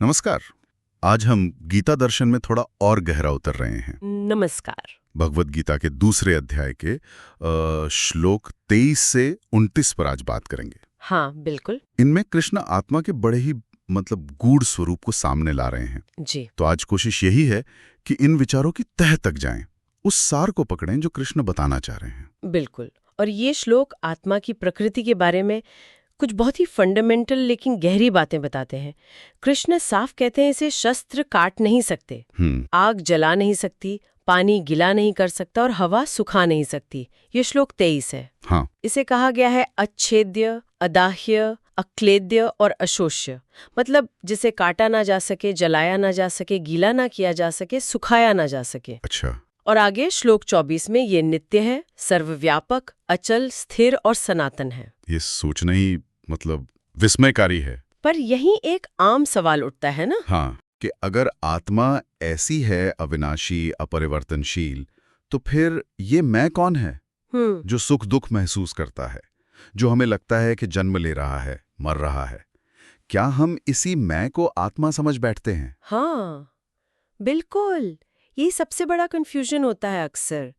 नमस्कार। आज हम गीता दर्शन में थोड़ा और गहरा उतर रहे हैं। नमस्कार। भगवत गीता के दूसरे अध्याय के श्लोक 23 से 29 पर आज बात करेंगे। हाँ, बिल्कुल। इनमें कृष्ण आत्मा के बड़े ही गूढ़ स्वरूप को सामने ला रहे हैं। जी। तो आज कोशिश यही है कि इन विचारों की तह तक जाएं, उस सार को पकड़ें जो कृष्ण बताना चाह रहे हैं। बिल्कुल। और ये श्लोक आत्मा की प्रकृति के बारे में कुछ बहुत ही फंडामेंटल लेकिन गहरी बातें बताते हैं। कृष्ण साफ कहते हैं इसे शस्त्र काट नहीं सकते, आग जला नहीं सकती, पानी गिला नहीं कर सकता और हवा सुखा नहीं सकती। ये श्लोक 23 है। हाँ। इसे कहा गया है अच्छेद्य, अदाह्य, अक्लेद्य और अशोष्य। मतलब जिसे काटा ना जा सके, जलाया ना जा सके, गीला ना किया जा सके, सुखाया ना जा सके। अच्छा। और आगे श्लोक 24 में ये नित्य है, सर्वव्यापक, अचल, स्थिर और सनातन है। ये सोचना ही विस्मयकारी है। पर यही एक आम सवाल उठता है ना। हाँ, कि अगर आत्मा ऐसी है, अविनाशी, अपरिवर्तनशील, तो फिर ये मैं कौन है जो सुख दुख महसूस करता है, जो हमें लगता है कि जन्म ले रहा है, मर रहा है? क्या हम इसी मैं को आत्मा समझ बैठते हैं? हाँ, बिल्कुल। ये सबसे बड़ा कंफ्यूजन होता है अक्सर।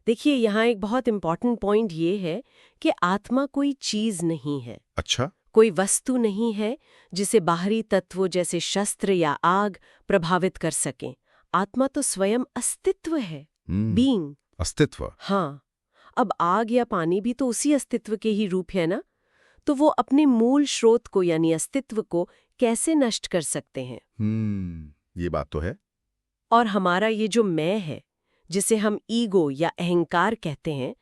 देखिए, यहाँ एक बहुत इंपॉर्टेंट पॉइंट ये है कि आत्मा कोई चीज नहीं है। अच्छा। कोई वस्तु नहीं है जिसे बाहरी तत्वों जैसे शस्त्र या आग प्रभावित कर सकें। आत्मा तो स्वयं अस्तित्व है, बीइंग। अस्तित्व। हाँ, अब आग या पानी भी तो उसी अस्तित्व के ही रूप है ना। तो वो अपने मूल स्रोत को यानी अस्तित्व को कैसे नष्ट कर सकते हैं? ये बात तो है। और हमारा ये जो मैं है, जिसे हम ईगो या अहंकार कहते हैं,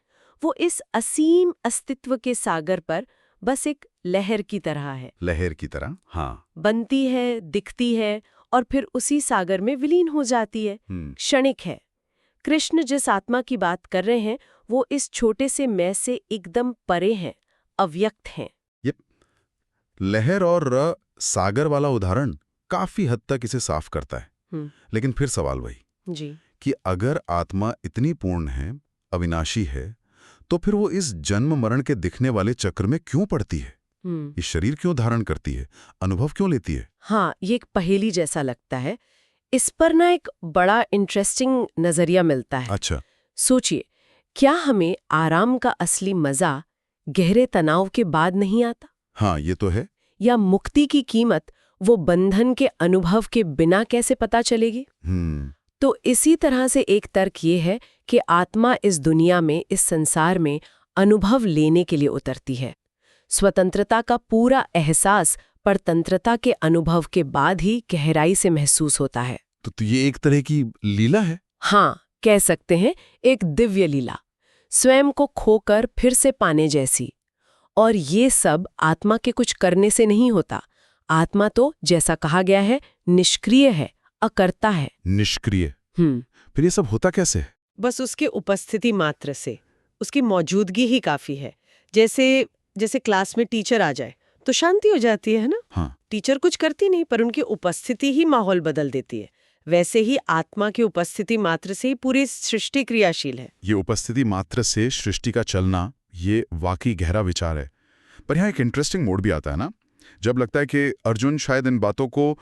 वो इस असीम अस्तित्व के सागर पर बस एक लहर की तरह है। लहर की तरह, हाँ। बनती है, दिखती है और फिर उसी सागर में विलीन हो जाती है। क्षणिक है। कृष्ण जिस आत्मा की बात कर रहे हैं वो इस छोटे से मैं से एकदम परे हैं, अव्यक्त हैं। ये लहर और सागर वाला उदाहरण काफी हद तक इसे साफ करता है। लेकिन फिर सवाल वही जी कि अगर आत्मा इतनी पूर्ण है, अविनाशी है, तो फिर वो इस जन्म मरण के दिखने वाले चक्र में क्यों पड़ती है? ये शरीर क्यों धारण करती है? अनुभव क्यों लेती है? हाँ, ये एक पहेली जैसा लगता है। इस पर ना एक बड़ा इंटरेस्टिंग नजरिया मिलता है। अच्छा। सोचिए, क्या हमें आराम का असली मजा गहरे तनाव के बाद नहीं आता? हाँ, ये तो है। या मुक्ति की कीमत वो बंधन के अनुभव के बिना कैसे पता चलेगी? तो इसी तरह से एक तर्क ये है कि आत्मा इस दुनिया में, इस संसार में अनुभव लेने के लिए उतरती है। स्वतंत्रता का पूरा एहसास परतंत्रता के अनुभव के बाद ही गहराई से महसूस होता है। तो ये एक तरह की लीला है। हाँ, कह सकते हैं एक दिव्य लीला, स्वयं को खोकर फिर से पाने जैसी। और ये सब आत्मा के कुछ करने से नहीं होता। आत्मा तो जैसा कहा गया है निष्क्रिय है, अकर्ता है। निष्क्रिय। फिर ये सब होता कैसे है? बस उसकी उपस्थिति मात्र से, उसकी मौजूदगी ही काफी है। जैसे क्लास में टीचर आ जाए तो शांति हो जाती है ना। हाँ। टीचर कुछ करती नहीं पर उनकी उपस्थिति ही माहौल बदल देती है। वैसे ही आत्मा की उपस्थिति मात्र से ही पूरी सृष्टि क्रियाशील है। ये उपस्थिति मात्र से सृष्टि का चलना, ये वाकई गहरा विचार है। पर यहाँ एक इंटरेस्टिंग मोड भी आता है ना, जब लगता है कि अर्जुन शायद इन बातों को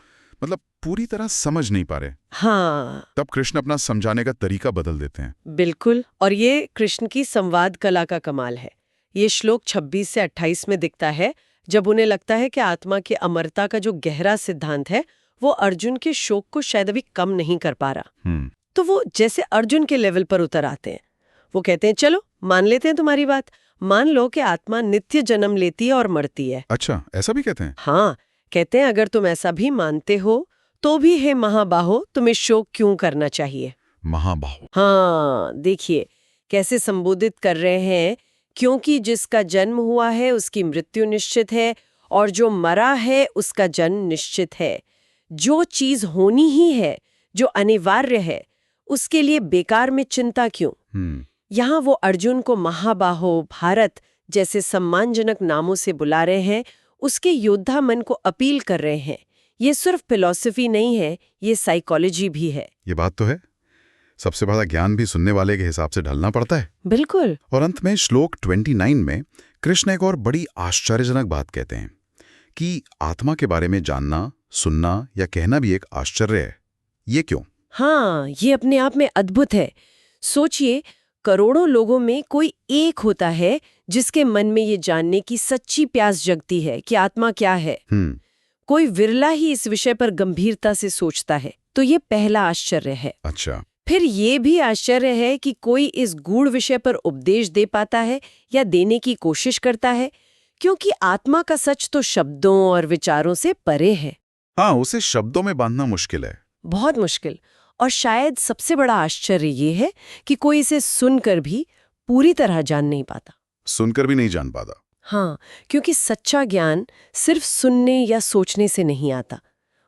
पूरी तरह समझ नहीं पा रहे। हाँ, तब कृष्ण अपना समझाने का तरीका बदल देते हैं। बिल्कुल। और ये कृष्ण की संवाद कला का कमाल है। ये श्लोक 26 से 28 में दिखता है, जब उन्हें लगता है कि आत्मा की अमरता का जो गहरा सिद्धांत है वो अर्जुन के शोक को शायद अभी कम नहीं कर पा रहा। तो वो जैसे अर्जुन के लेवल पर उतर आते हैं। वो कहते हैं चलो मान लेते हैं तुम्हारी बात, मान लो कि आत्मा नित्य जन्म लेती है और मरती है। अच्छा, ऐसा भी कहते हैं? हाँ, कहते हैं अगर तुम ऐसा भी मानते हो तो भी हे महाबाहो, तुम्हें शोक क्यों करना चाहिए? महाबाहो। हाँ, देखिए कैसे संबोधित कर रहे हैं, क्योंकि जिसका जन्म हुआ है उसकी मृत्यु निश्चित है और जो मरा है उसका जन्म निश्चित है। जो चीज होनी ही है, जो अनिवार्य है, उसके लिए बेकार में चिंता क्यों? यहाँ वो अर्जुन को महाबाहो, भारत जैसे सम्मानजनक नामों से बुला रहे हैं, उसके योद्धा मन को अपील कर रहे हैं। ये सिर्फ फिलॉसफी नहीं है, ये साइकोलॉजी भी है। ये बात तो है। सबसे बड़ा ज्ञान भी सुनने वाले के हिसाब से ढलना पड़ता है। बिल्कुल। और अंत में श्लोक 29 में कृष्ण एक और बड़ी आश्चर्यजनक बात कहते हैं कि आत्मा के बारे में जानना सुनना या कहना भी एक आश्चर्य है। ये क्यों? हाँ, ये अपने आप में अद्भुत है। सोचिए, करोड़ों लोगों में कोई एक होता है जिसके मन में ये जानने की सच्ची प्यास जगती है कि आत्मा क्या है। कोई विरला ही इस विषय पर गंभीरता से सोचता है। तो ये पहला आश्चर्य है। अच्छा। फिर ये भी आश्चर्य है कि कोई इस गूढ़ विषय पर उपदेश दे पाता है या देने की कोशिश करता है, क्योंकि आत्मा का सच तो शब्दों और विचारों से परे है। हाँ, उसे शब्दों में बांधना मुश्किल है। बहुत मुश्किल। और शायद सबसे बड़ा आश्चर्य ये है कि कोई इसे सुनकर भी पूरी तरह जान नहीं पाता। सुनकर भी नहीं जान पाता। हाँ, क्योंकि सच्चा ज्ञान सिर्फ सुनने या सोचने से नहीं आता,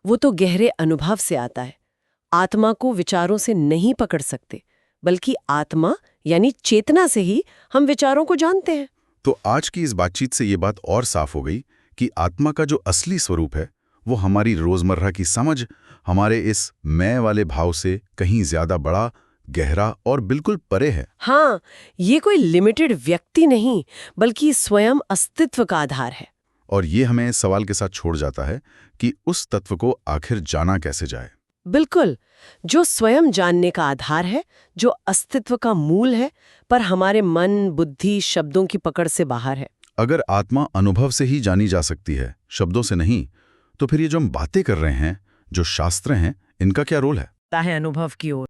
वो तो गहरे अनुभव से आता है। आत्मा को विचारों से नहीं पकड़ सकते, बल्कि आत्मा यानी चेतना से ही हम विचारों को जानते हैं। तो आज की इस बातचीत से ये बात और साफ हो गई कि आत्मा का जो असली स्वरूप है वो हमारी रोजमर्रा की समझ, हमारे इस मैं वाले भाव से कहीं ज्यादा बड़ा, गहरा और बिल्कुल परे है। हाँ, ये कोई लिमिटेड व्यक्ति नहीं, बल्कि स्वयं अस्तित्व का आधार है। और ये हमें इस सवाल के साथ छोड़ जाता है कि उस तत्व को आखिर जाना कैसे जाए। बिल्कुल, जो स्वयं जानने का आधार है, जो अस्तित्व का मूल है, पर हमारे मन, बुद्धि, शब्दों की पकड़ से बाहर है। अगर आत्मा अनुभव से ही जानी जा सकती है, शब्दों से नहीं, तो फिर ये जो हम बातें कर रहे हैं, जो शास्त्र हैं, इनका क्या रोल है? अनुभव की ओर